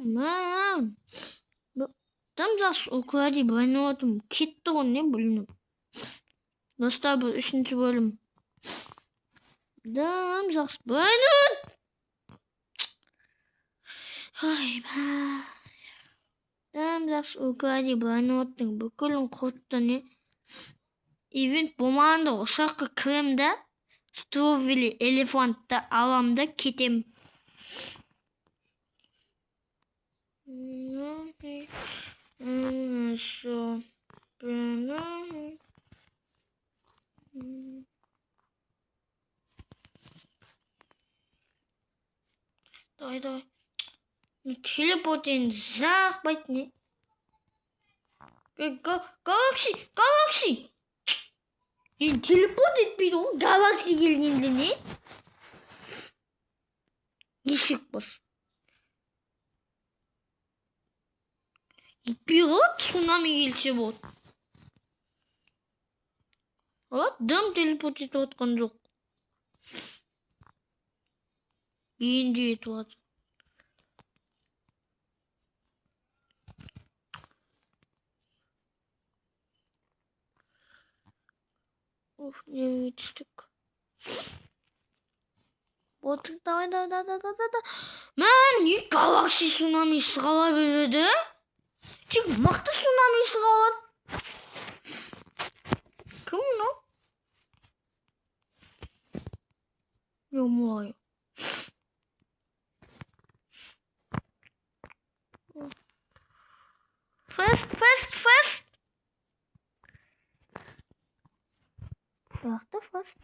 Man. Tam жақсы оқуға байланып отырмын. Кетті ғой не бүлініп. Достар, бұл 3-ші бөлім. Там жақсы байланып. Там жақсы оқуға байланып отырмын. Бүкілін қосты не. Ивент болмағанда ұшаққа кірем да, Стrawberry элефантты алам да кетем. Давай. Телепорт енді жақпайды не. Галакси! Енді телепорт етпейді ғой, галакси келгенде не? Есек бас. Етпей қалады, цунами келсе болады. Алады, дым телепорт етіп отқан жоқ. Енді етіп отыр. Неге түстік? Ботыр, давай. Мән, не галакси цунамisi қала береді? Тек мықты цунамisi қалады. Кім мынау? Йо-моё. Фест. Бақты фест.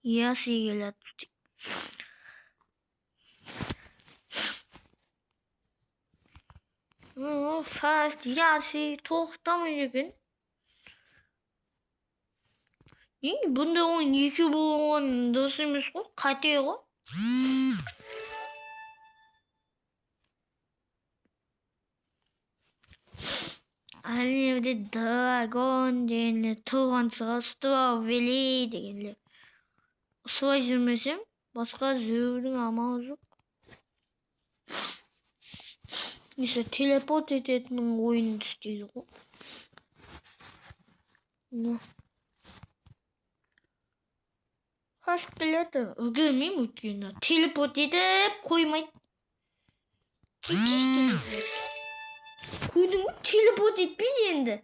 Яси келеді. Фест, яси, тоқтамайды екен. Бұнда ойын 2 болған дұрыс емес қой, қате ғой. Әлемде драгон дегенде тұрған sıra Strawberry дегенде. Солай жүрмесем, басқа жүрудің амалы жоқ. Несі телепорт ететінің ойын істейді ғой. Қашып келеді. Үлгермеймін өткені. Телепорт етіп қоймайды. Көрдің бе? Телепорт етпейді енді.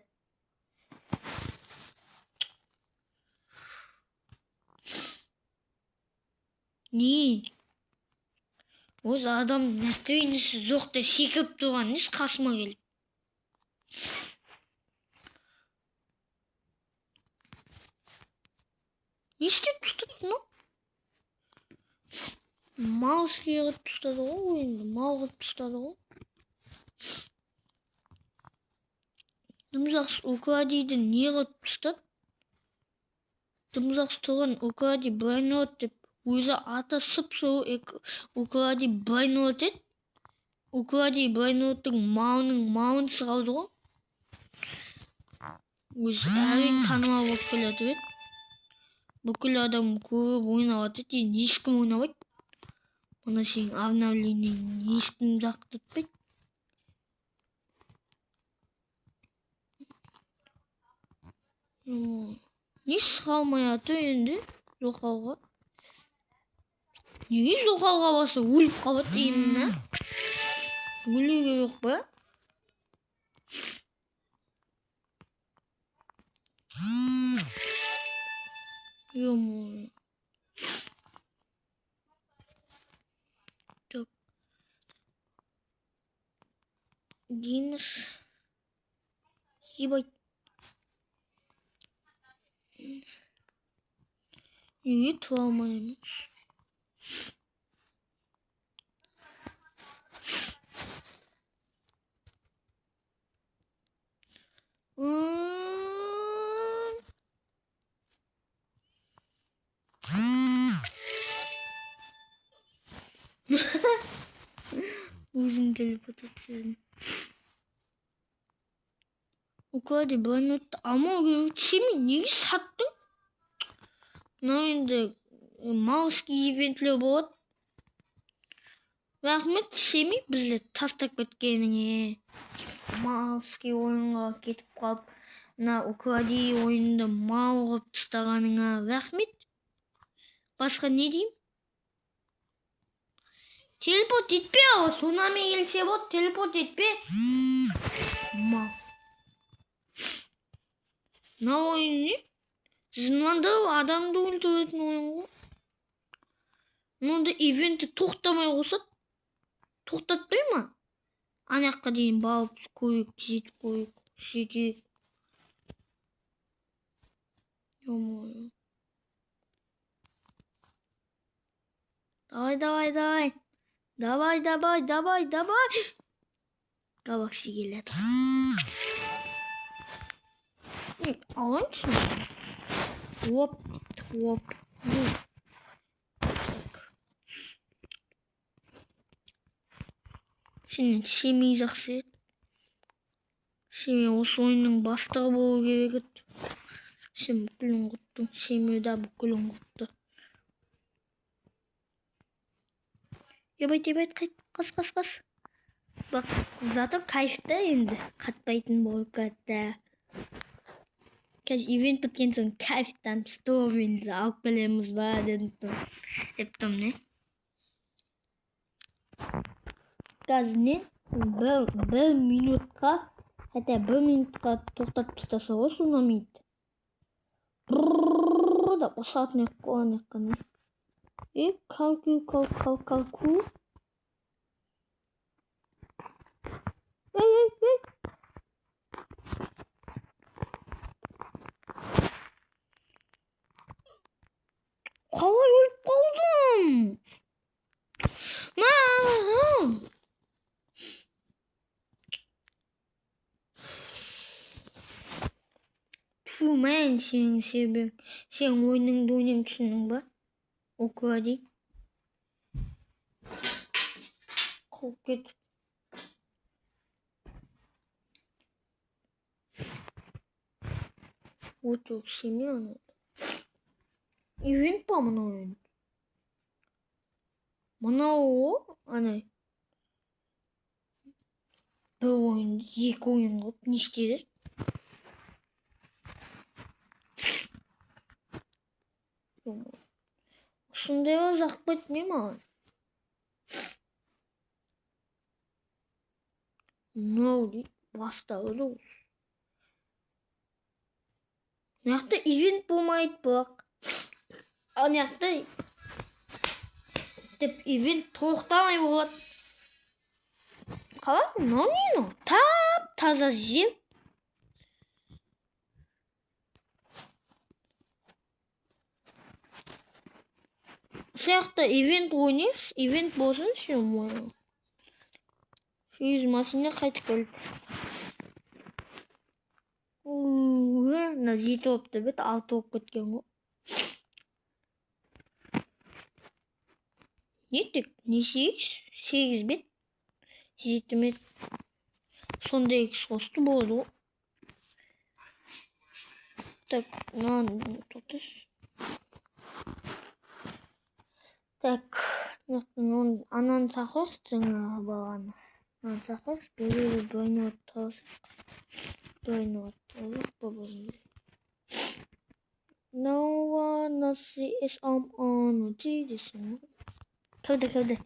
Не? Өз адам настроениясы жоқта секіріп тұрған несі қасыма келіп. Не істеп тұстады мұны? Маус керіп тұстады ғой ойынды. Мал қып тұстады ғой. Дымзақсы Украдиді не қып тұстады? Дымзақсы тұрған Укради Брайнот деп өзі аты сұп-сұр Укради Брайнот еді. Укради Брайноттың мауын сұрауды ғой. Өзі әрең танымал болып келеді бет. Бүкіл адам көріп ойнап атады, енді ешкім ойнабайды. Мұна сенің обновлениең ешкім жақтыртпайды. Несі қалмай атыр енді жоқалға. Неге жоқалға басы өліп қалады деймін, өлуге жоқ ба? Йо-моё. Так. Дейміз. Ебать. Неге тұра алмаймыз? Өзім телепорт етсем. Укради Брайнотты алмау керек. Сен неге саттың? Oyunda mouse'ga eventler болады. Рахмет, Семи, бізді тастап кеткеніңе. Мouse'ге ойынға кетіп қалып, мына укради ойынды мау қылып тастағаныңа рахмет. Басқа не деймін? Телепорт етпе, цунами келсе болады, телепорт етпе. Мау. Мына ойын не? Жынмандырып адамды өлтіретін ойын ғой. Мұнда ивентті тоқтамай қосады. Тоқтатпай ма? Анаққа дейін барып көрейік, жетіп көрейік, жетейік. Давай. Галакси келеді. Алайыншы. Оп. Сенен Семи жақсы еді. Семи осы ойынның бастығы болу керек еді. Сен бүкілін құттың. Семи да бүкілін құтты. Ебайт, қайт, қас. Бақ, зато кайфта енді. Қатпайтын болып қатты. Қазір ивент біткен соң кайфтан стовымызды алып келеміз ба дептім не? Қазір не? Бір минутқа тоқтатып тастаса ғой цунамиді. Да осатын қойған екен. Қалку. Қалай өліп қалдым? Мен сен ойыныңды ойнап түсіндің ба? Оқыради. Қылып кетіп. Отыр Семи ана. Ивент па мына ойын? Мынау ана. Бір ойынды екі ойын қылып не істеді? Сондай жақпайды не маған? Мынау дейді, бастағы да осы. Мынақта ивент болмайды бірақ. Мынақта деп ивент тоқтамай болады. Қалай? Мынау не? Таза жер. Сияқты ивент ойнайық, ивент болсын сен ойнау. Фейз масына қайтып келді. Мына 7 опты бет, 6 оп кеткен ғой. Нетік? Не 8 бет? 7 бет. Сонда X қосты болды ғой. Так, мынаны тұтыс. Так, ананы сақойық жаңа бағаны. Ананы сақойық, берері двойной оттығызық. Бабамды. No one is on десің. Кәуді.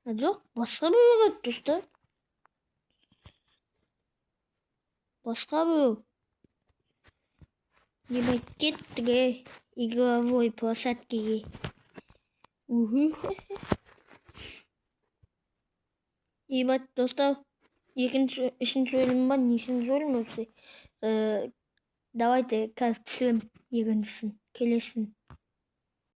Жоқ, басқа біреуге түсті. Басқа біреу. Ебать кеттіге игровой площадкеге. Ебать, достар, үшінші өлім ба, нешінші өлім өпсе. Давайте қазір түсірем екіншісін, келесін.